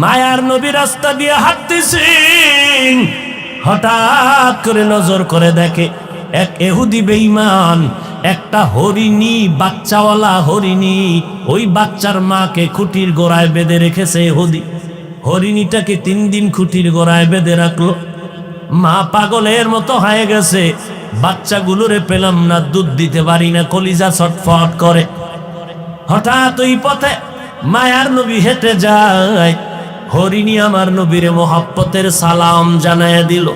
মায়ার নবী রাস্তা দিয়ে হাঁটতেছেন, হঠাৎ করে নজর করে দেখে এক ইহুদি বেঈমান একটা হরিণী, বাচ্চাওয়ালা হরিণী, ওই বাচ্চার মাকে খুঁটির গোড়ায় বেঁধে রেখেছে ইহুদি। হরিণীটাকে 3 দিন খুঁটির গোড়ায় বেঁধে রাখলো। মা পাগলের মতো হয়ে গেছে, বাচ্চাগুলোরে পেলাম না, দুধ দিতে পারি না, কলিজা ছটফট করে। হঠাৎ ওই পথে মায়ার নবী হেঁটে যায়, হরিণী আমার নবীরে মোহাব্বতের সালাম জানায় দিল।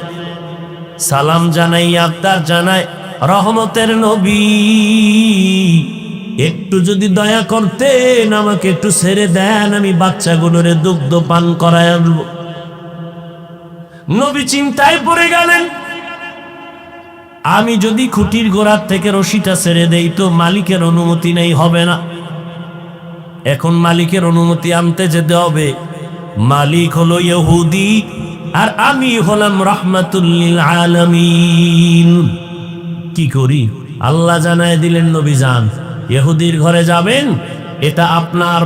সালাম জানাই আবদার জানায়, রহমতের নবী একটু যদি দয়া করতেন, আমাকে একটু ছেড়ে দেন, আমি বাচ্চাগুলোরে দুগ্ধ পান করায় আনবো। নবী চিন্তায় পড়ে গেলেন, আমি যদি খুঁটির গোড়ার থেকে রশিটা ছেড়ে দেই তো মালিকের অনুমতি নেই, হবে না। এখন মালিকের অনুমতি আনতে যেতে হবে। মালিক হলো ইহুদি আর আমি হলাম রাহমাতুল লিল আলামিন। কি করি? আল্লাহ জানায় দিলেন, নবী যান, ইহুদির ঘরে যাবেন, এটা আপনার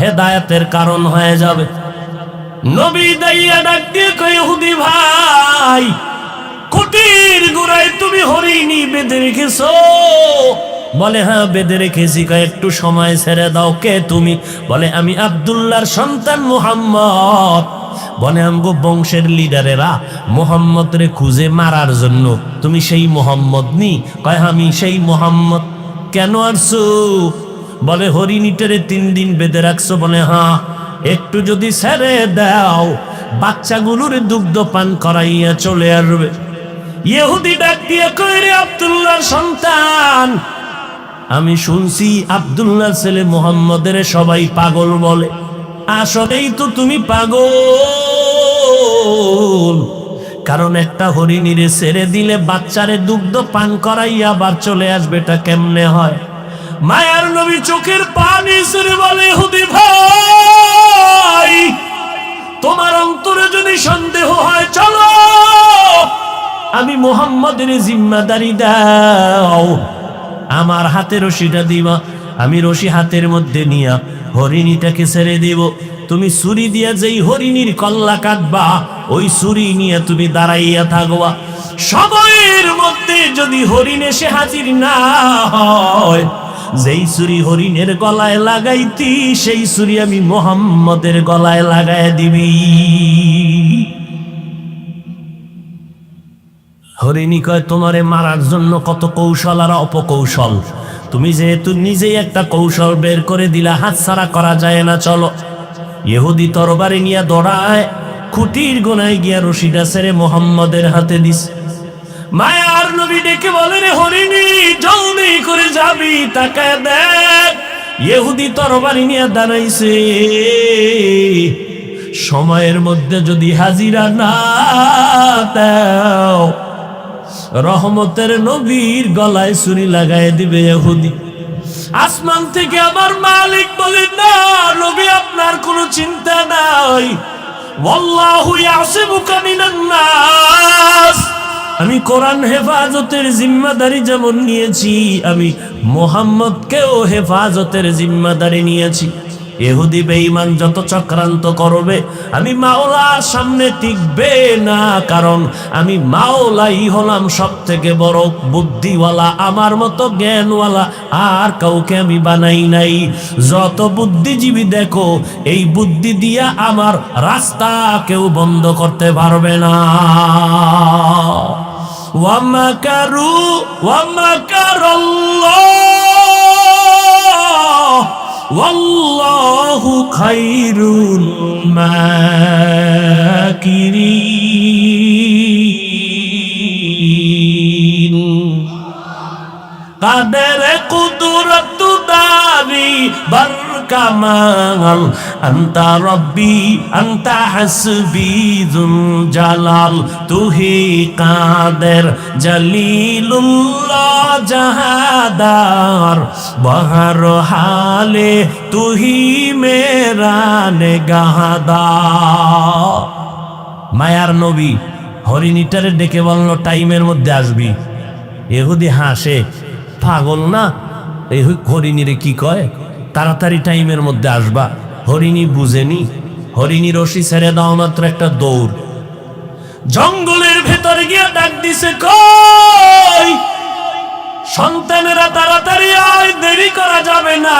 হেদায়েতের কারণ হয়ে যাবে। নবী দাইয়া ডাক দিয়ে কয়, ইহুদি ভাই, খুঁটির গোড়ায় তুমি হরিণী বেঁধে রেখেছো? বলে হ্যাঁ বেঁধে রেখেছি। কয় একটু সময় ছেড়ে দাও। কে তুমি? বলে আমি আব্দুল্লাহর সন্তান মুহাম্মদ। বলে আমগো বংশের লিডারেরা মুহাম্মদ রে খুঁজে মারার জন্য, তুমি সেই মুহাম্মদ নি? কয় আমি সেই মুহাম্মদ। কেন আসছো? বলে হরিণীটারে 3 দিন বেঁধে রাখছো। বলে হ্যাঁ, একটু যদি ছেড়ে দাও বাচ্চাগুলোর দুগ্ধ পান করাইয়া চলে আসবে। ইহুদি ডাক দিয়ে কয়, রে আব্দুল্লাহর সন্তান, আমি শুনছি আব্দুল্লাহর ছেলে মুহাম্মদের সবাই পাগল বলে, আসলেই তো তুমি পাগল। কারণ একটা হরিণীরে ছেড়ে দিলে বাচ্চারে দুগ্ধ পান করাইয়া আবার চলে আসবে, এটা কেমনে হয়? মায়ার নবী চোখের পানি ছেড়ে বলে, ইহুদি ভাই, তোমার অন্তরে যদি সন্দেহ হয় চলো, আমি মুহাম্মদের জিম্মাদারি দাও, আমার হাতে রশিটা দিবা, আমি রশি হাতের মধ্যে নিয়া হরিণীটাকে ছেড়ে দিব। তুমি ছুরি দিয়া যেই হরিণীর কল্লা কাটবা, ওই ছুরি নিয়ে তুমি দাঁড়াইয়া থাকবা। সময়ের মধ্যে যদি হরিণ এসে হাজির না হয়, যেই ছুরি হরিণের গলায় লাগাইতি, সেই ছুরি আমি মুহাম্মদের গলায় লাগায় দিবি। হরিণী কয়, তোমারে মারার জন্য কত কৌশল আর অপকৌশল, তুমি যেহেতু নিজেই একটা কৌশল বের করে দিলা, হাতছাড়া করা যায় না, চলো। ইহুদি তরবারি নিয়ে দৌড়ায়, খুঁটির গোনায় গিয়া রশিটা ছেড়ে মুহাম্মদের হাতে দিস। মায়ার নবী ডেকে বলে, রে হরিণী, জলদি করে যাবি, তাকায় দেখ, ইহুদি তরবারি নিয়ে দাঁড়াইছে। সময়ের মধ্যে যদি হাজিরা না দাও, রহমতের নবীর গলায় ছুরি লাগায় দিবে ইহুদি। আসমান থেকে আমার মালিক বলেন, না নবী, আপনার কোনো চিন্তা নাই, ওয়াল্লাহু ইয়াসিমুকা মিনান নাস। আমি কোরআন হেফাজতের জিম্মাদারি যেমন নিয়েছি, আমি মুহাম্মদকেও হেফাজতের জিম্মাদারি নিয়েছি। ইহুদি বেঈমান যত চক্রান্ত করবে, আমি মাওলার সামনে টিকবে না, কারণ আমি মাওলাই হলাম সব থেকে বড় বুদ্ধিওয়ালা, আমার মতো জ্ঞানওয়ালা আর কাউকে আমি বানাই নাই। যত বুদ্ধিজীবী দেখো, এই বুদ্ধি দিয়া আমার রাস্তা কেউ বন্ধ করতে পারবে না। ওয়ামাকারু ওয়ামাকারাল্লাহ ওয়াল্লাহু খায়রুল মাকিরিন। কাদের কুদরত দারি বরকামাল, আনতা রব্বি আনতা হাসবি যুল জালাল, তুহি কাদের জলিলুল্লাহ জাহাদার, বহর হালে তুহি মেরা নেগাহদার। মায়ার নবী হরিণীটারে ডেকে বলল, টাইমের মধ্যে আসবি। ইহুদি হাসে, পাগল না, এই হরিণীরে কি কয়, তাড়াতাড়ি টাইমের মধ্যে আসবা। হরিণী বুঝেনি, হরিণী রশি ছেড়ে দাও মাত্র একটা দৌড়। জঙ্গলের ভেতরে গিয়ে ডাক দিছে, কই সন্তানেরা তাড়াতাড়ি আয়, দেরি করা যাবে না।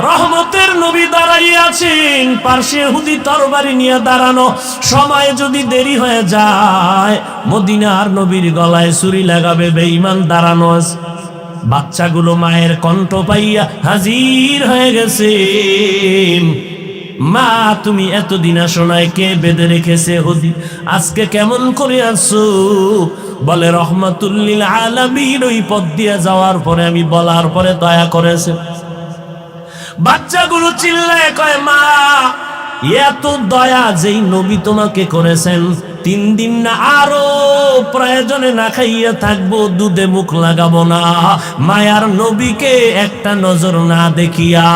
রহমতের নবী দাঁড়াই আছেন, পার্শ্বে ইহুদি তরবারি নিয়ে দাঁড়ানো। সময় যদি দেরি হয়ে যায় মদিনার নবীর গলায় ছুরি লাগাবে বেঈমান দাঁড়ানো আছে। বাচ্চাগুলো মায়ের কণ্ঠ পাইয়া হাজির হয়ে গেছে। মা তুমি এতদিন আসো নাই, কে বেঁধে রেখেছে হুদি, আজকে কেমন করে আসছো? বলে রহমাতুল্লিল আলামিন ওই পথ দিয়ে যাওয়ার পরে আমি বলার পরে দয়া করেছে। বাচ্চাগুলো চিল্লায় কয়, মা এত দয়া যেই নবী তোমাকে করেছেন, 3 দিন না আরো প্রয়োজনে না খাইয়া থাকবো, দুধে মুখ লাগাবো না, মায়ার নবীকে একটা নজর না দেখিয়া।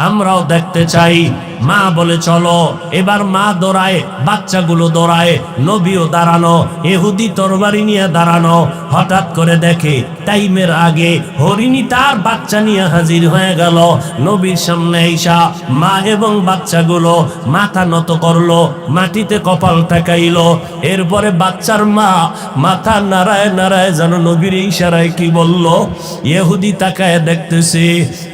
আমরাও দেখতে চাই। মা বলে চলো। এবার মা দৌড়ায়, বাচ্চাগুলো দৌড়ায়, নবীও দাঁড়ানো, ইহুদি তরবারি নিয়ে দাঁড়ানো। হঠাৎ করে দেখে টাইমের আগে হরিণী তার বাচ্চা নিয়ে হাজির হয়ে গেল নবীর সামনে। ঈশা মা এবং বাচ্চাগুলো মাথা নত করলো, মাটিতে কপাল ঠেকাইলো। এরপরে বাচ্চার মা মাথা নাড়ায় নাড়ায় যেন নবীর ইশারায় কি বলল। ইহুদি তাকায় দেখতেছে,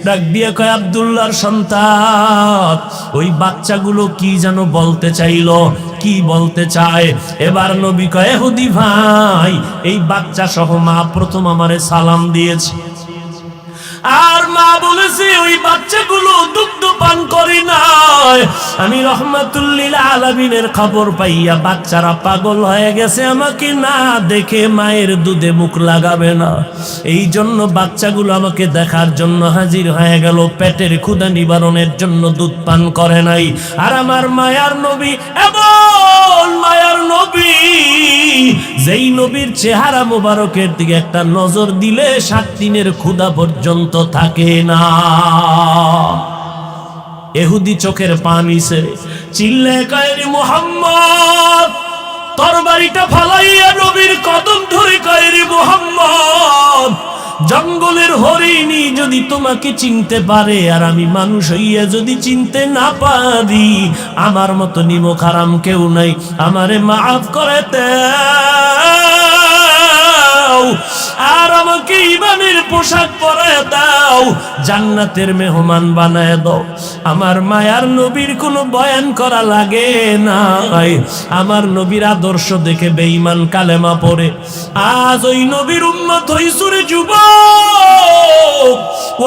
ডাক দিয়ে কয়, আব্দুল্লাহর সন্তান। ওই বাচ্চাগুলো কি যেন বলতে চাইলো, কি বলতে চায়। এবার নবী কয়, ইহুদি ভাই, এই বাচ্চা সহ মা প্রথম আমারে সালাম দিয়েছে। আর মা বলেছে ওই বাচ্চাগুলো দুগ্ধ পান করে নাই। আমি রহমাতুল্লিল আলামিনের খবর পাইয়া বাচ্চারা পাগল হয়ে গেছে, আমাকে না দেখে মায়ের দুধে মুখ লাগাবে না। এই জন্য বাচ্চাগুলো আমাকে দেখার জন্য হাজির হয়ে গেল, পেটের ক্ষুধা নিবারণের জন্য দুধ পান করে নাই। আর আমার মায়ার নবী এমন মায়ার নবী, যেই নবীর চেহারা মোবারকের দিকে একটা নজর দিলে 7 দিনের ক্ষুধা পর্যন্ত থাকে না। ইহুদি চোখের পানি ছেড়ে চিল্লায় কয়, মুহাম্মদ, তরবারিটা ফালাইয়া নবীর কদম ধরে কয়, মুহাম্মদ, জঙ্গলের হরিণী যদি তোমাকে চিনতে পারে আর আমি মানুষ হইয়া যদি চিনতে না পারি, আমার মতো নিমক হারাম কেউ নাই, আমারে মাফ করে দাও আর আমাকে ঈমানের পোশাক পরায় দাও, জান্নাতের মেহমান বানায় দাও। আমার মায়ার নবীর কোনো বয়ান করা লাগে নাই। আমার নবীর আদর্শ দেখে বেঈমান কালেমা পড়ে। আজ ওই নবীর উম্মত হইছো রে যুবক,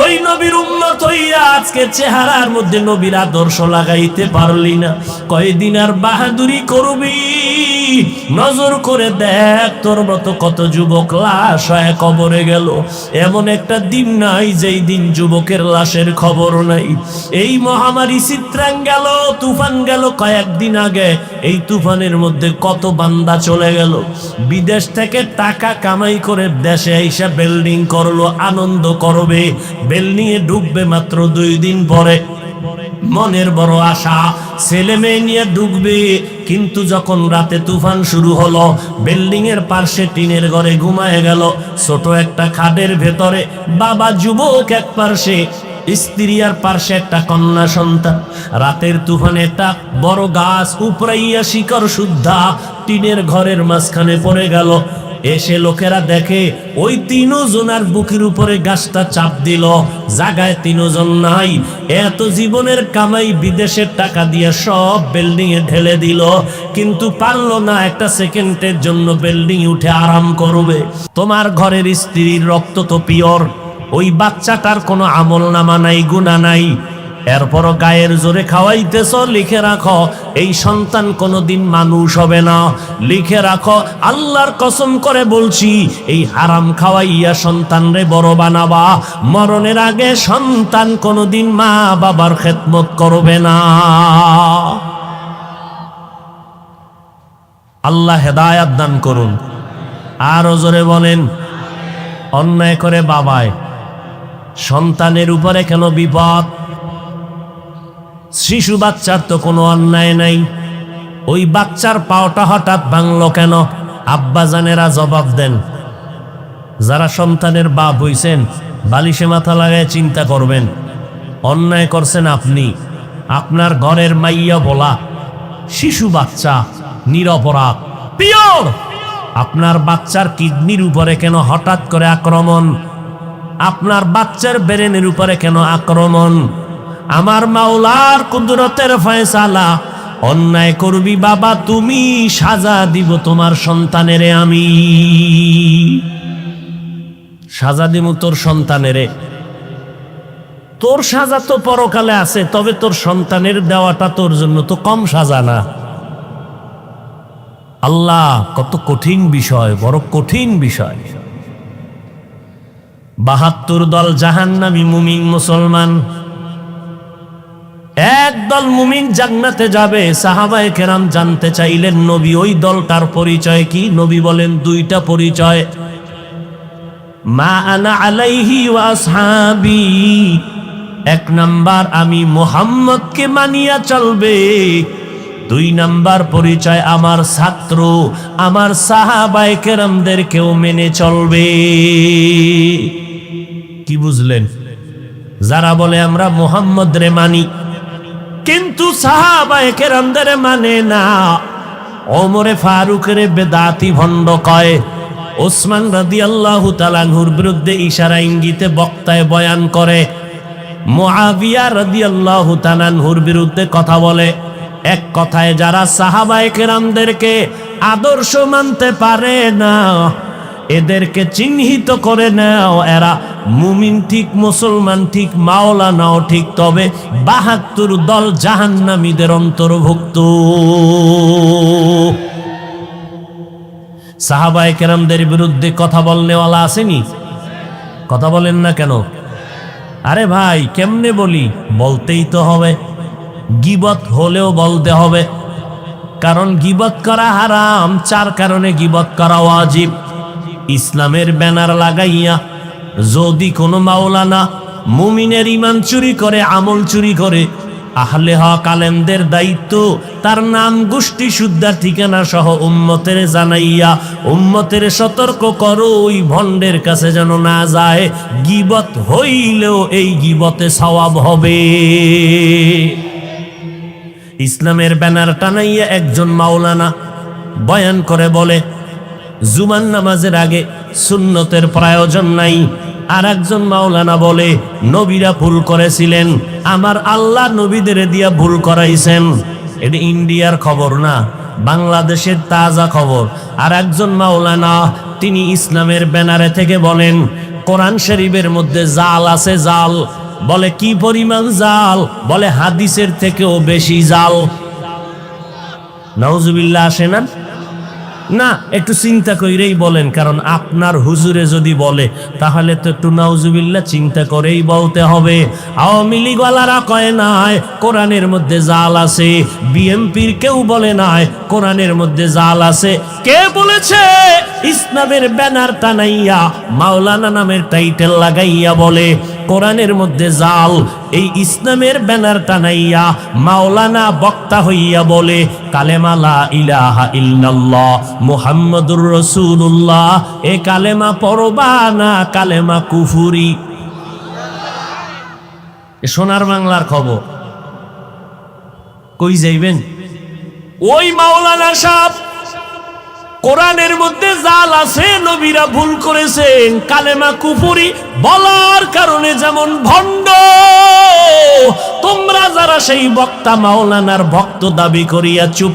ওই নবীর উম্মত হইয়া আজকে চেহারার মধ্যে নবীর আদর্শ লাগাইতে পারলি না। কয়দিন আর বাহাদুরি করবি? নজর করে দেখ, তোর মতো কত যুবক লাশ হয়ে কবরে গেল। এমন একটা দিন নাই যেই দিন যুবকের লাশের খবর নাই। এই মহামারী চিত্রাং গেল, তুফান গেল কয়েকদিন আগে। এই তুফানের মধ্যে কত বান্দা চলে গেল, বিদেশ থেকে টাকা কামাই করে দেশে এসে বিল্ডিং করলো, আনন্দ করবে, বিল্ডিং এ ঢুকবে মাত্র 2 দিন পরে। মনের বড় আশা, ছেলে মেয়ে নিয়ে ঢুকবে। কিন্তু যখন রাতে তুফান শুরু হলো, বিল্ডিং এর পাশে টিনের ঘরে ঘুমায় গেল, ছোট একটা খাটের ভেতরে বাবা যুবক এক পাশে, স্ত্রী আর পাশে একটা কন্যা সন্তান। রাতের তুফানে একটা বড় গাছ উপরাইয়া শিকড় শুদ্ধা টিনের ঘরের মাঝখানে পড়ে গেল। এসে লোকেরা দেখে ওই 3 জনের বুকের উপরে গাছটা চাপ দিল, জায়গায় 3 জন নাই। এত জীবনের কামাই বিদেশের টাকা দিয়ে সব বিল্ডিং এ ঢেলে দিল, কিন্তু পারলো না একটা সেকেন্ডের জন্য বিল্ডিং উঠে আরাম করবে। তোমার ঘরের স্ত্রীর রক্ত তো পিওর, ওই বাচ্চাটার কোনো আমল নামা নাই, গুনাহ নাই, এরপরও গায়ের জোরে খাওয়াইতেছ। লিখে রাখো, এই সন্তান কোনোদিন মানুষ হবে না। লিখে রাখো, আল্লাহর কসম করে বলছি, এই হারাম খাওয়াইয়া সন্তানরে বড় বানাবা। মরণের আগে সন্তান কোনোদিন মা বাবার খেদমত করবে না। আল্লাহ হেদায়াত দান করুন। আরো জোরে বলেন, অন্যায় করে বাবায় সন্তানের উপরে কেন বিপদ? শিশু বাচ্চার তো কোনো অন্যায় নাই, ওই বাচ্চার পাওটা হঠাৎ ভাঙলো কেন? আব্বাজানেরা জবাব দেন। যারা সন্তানের বাপ হইছেন, বালিশে মাথা লাগায় চিন্তা করবেন, অন্যায় করছেন আপনি, আপনার ঘরের মাইয়া বলা শিশু বাচ্চা নিরপরাধ পিওর, আপনার বাচ্চার কিডনির উপরে কেন হঠাৎ করে আক্রমণ? আপনার বাচ্চার ব্রেনের উপরে কেন আক্রমণ? আমার মাওলার কুদরতের ফয়সালা, অন্যায় করবি বাবা তুমি, সাজা দিব তোমার সন্তানেরে, আমি সাজা দিব তোর সন্তানেরে। তোর সাজা তো পরকালে আছে, তবে তোর সন্তানের দেওয়াটা তোর জন্য তো কম সাজা না। আল্লাহ, কত কঠিন বিষয়, বড় কঠিন বিষয়। ৭২ দল জাহান্নামী মুমিন মুসলমান, এক দল মুমিন জান্নাতে যাবে। সাহাবায়ে কেরাম জানতে চাইলেন, নবী ওই দলটার পরিচয় কি? নবী বলেন দুইটা পরিচয়, মা আনা আলাইহি ওয়া আসহাবি, এক নাম্বার আমি মুহাম্মদকে মানিয়া চলবে, দুই নাম্বার পরিচয় আমার ছাত্র আমার সাহাবায়ে কেরামদেরকেও মেনে চলবে। কি বুঝলেন? যারা বলে আমরা মুহাম্মদ রে মানি কিন্তু সাহাবায়ে কেরামদের মানে না, ওমরে ফারুকের বেদাতি ভণ্ড কয়, ওসমান রাদিয়াল্লাহু তাআলা আনহুর বিরুদ্ধে ইশারা ইঙ্গিতে বক্তায় বয়ান করে, মুআবিয়া রাদিয়াল্লাহু তাআলা আনহুর বিরুদ্ধে কথা বলে। এক কথায় যারা সাহাবায়ে কেরামদেরকে আদর্শ মানতে পারে না, এদেরকে চিহ্নিত করে নাও, এরা মুমিন ঠিক, মুসলমান ঠিক, মাওলানাও ঠিক, তবে ৭২ দল জাহান্নামীদের অন্তর্ভুক্ত। সাহাবায়ে কেরামদের বিরুদ্ধে কথা বলনেওয়ালা আসেনি? কথা বলেন না কেন? আরে ভাই কেমনে বলি? বলতেই তো হবে, গীবত হলেও বলতে হবে, কারণ গীবত করা হারাম। ৪ কারণে গীবত করা ওয়াজিব। ইসলামের ব্যানার লাগাইয়া যদি কোনো মাওলানা মুমিনের ঈমান চুরি করে, আমল চুরি করে, আহলে হক আলেমদের দায়িত্ব তার নাম, গোষ্ঠী, শুদ্ধা, ঠিকানা সহ উম্মতের জানাইয়া উম্মতের সতর্ক করো, ওই ভণ্ডের কাছে যেন না যায়। গীবত হইলেও এই গীবতে সওয়াব হবে। ইসলামের ব্যানার টানাইয়া একজন মাওলানা বয়ান করে বলে, জুমার নামাজের আগে সুন্নতের প্রয়োজন নাই। আর একজন মাওলানা বলে, নবীরা ভুল করেছিলেন, আমার আল্লাহ নবীদের দিয়া ভুল করাইছেন। এটা ইন্ডিয়ার খবর না, বাংলাদেশের তাজা খবর। আর একজন মাওলানা তিনি ইসলামের ব্যানারে থেকে বলেন, কোরআন শরীফের মধ্যে জাল আছে, জাল। বলে কি পরিমাণ জাল? বলে হাদিসের থেকেও বেশি জাল। নাউজুবিল্লাহ আসে না? না, একটু চিন্তা করেই বলেন, কারণ আপনার হুজুরে যদি বলে তাহলে তো একটু নাউজুবিল্লাহ চিন্তা করেই বলতে হবে। আওয়ামী লীগওয়ালারা কয় নাই কোরআনের মধ্যে জাল আছে, বিএনপির কেউ বলে নাই কোরআনের মধ্যে জাল আছে। কে বলেছে? ইসলামের ব্যানার টানাইয়া মাওলানা নামের টাইটেল লাগাইয়া বলে কোরআনের মধ্যে জাল। এই ইসলামের ব্যানার টানাইয়া মাওলানা বক্তা হইয়া বলে কালেমা লা ইলাহা ইল্লাল্লাহ মুহাম্মাদুর রাসূলুল্লাহ। এ কালেমা পড়বা না, কালেমা কুফরি। সোনার বাংলার খবর। কই যাইবেন? ওই মাওলানা সাহেব কোরআনের মধ্যে জাল আছে, নবীরা ভুল করেছেন, কালেমা কুফরি বলার কারণে যেমন ভণ্ড, তোমরা যারা সেই বক্তা মাওলানার ভক্ত দাবি করিয়া চুপ